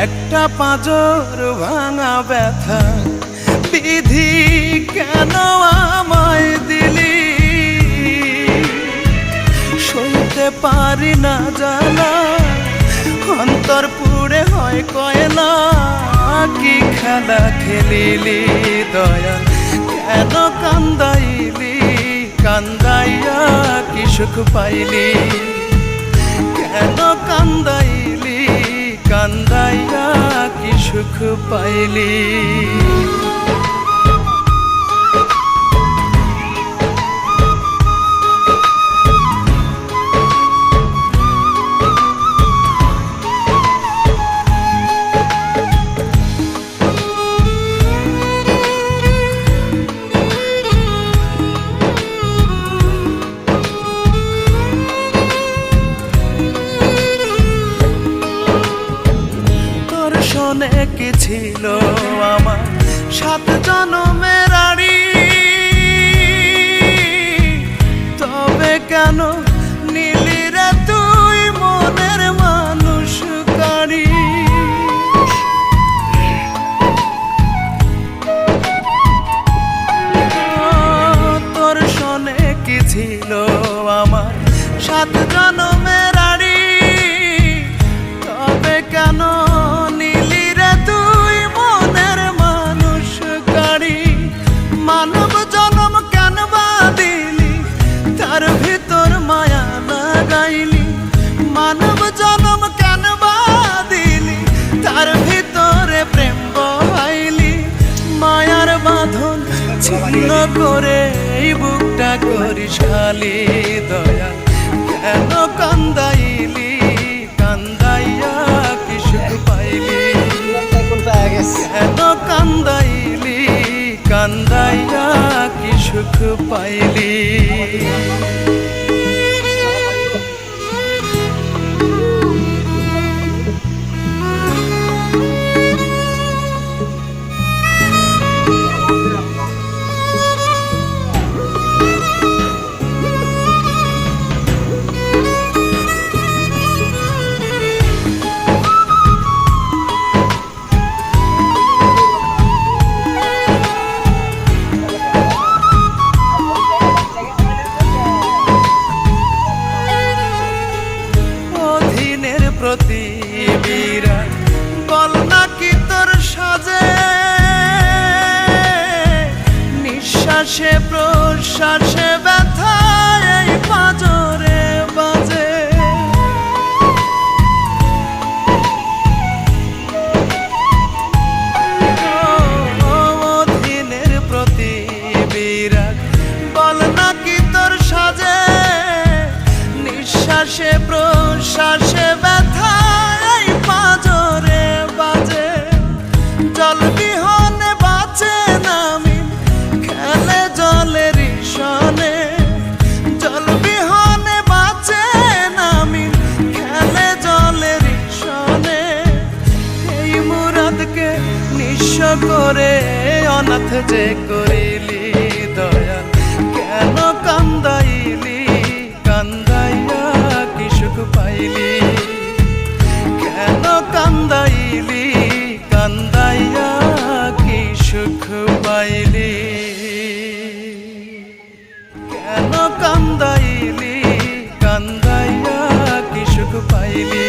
একটা পাঁজর ভাঙা ব্যথা বিধি কেন আমায় দিলি, সইতে পারি না জ্বালা অন্তর পুড়ে হয় কয়লা। কি খেলা খেলিলি দয়াল কেন কান্দাইলি, কান্দাইয়া কি সুখ পাইলি, কেন কান্দাইলি কান্দাইয়া কি সুখ পাইলি। কি ছিল আমার 7 জনমের আড়ি, তবে কেন নিলি রে তুই মনের মানুষ কাড়ি। তোর শোনে কি ছিল আমার 7 জনমের আড়ি, তবে কেন মানব জনম কেন বা দিলি, তার ভিতর মায়া লাগাইলি। মানব জনম কেন বা দিলি, তার ভিতরে প্রেম বহাইলি। মায়ার বাঁধন ছিন্ন করে এই বুকটা করিস খালি দয়া, কেন কান্দাইলি কান্দাইয়া কি সুখ পাইলি, কেন কান্দাইলি কান্দাইয়া কি সুখ পাইলি। প্রতিবিরাট বল নাকি তোর সাজে, নিঃশ্বাসে প্রশ্বাসে ব্যথা এই পাঁজরে বাজে। অধীনের প্রতিবিরাট বল নাকি তোর সাজে, নিঃশ্বাসে প্রশ্বাসে ব্যথা এই পাঁজরে বাজে। জল বিহনে বাঁচে নামি খেলে জলের সনে, জল বিহনে বাঁচে নামি খেলে জলের সনে। এই মুরাদকে নিঃস্ব করে অনাথ যে করিলি দয়াল, কেন কান্দাইলি কান্দাইয়া কি সুখ পাইলি, কেন কান্দাইলি কান্দাইয়া কি সুখ পাইলি, কেন কান্দাইলি কান্দাইয়া কি সুখ পাইলি।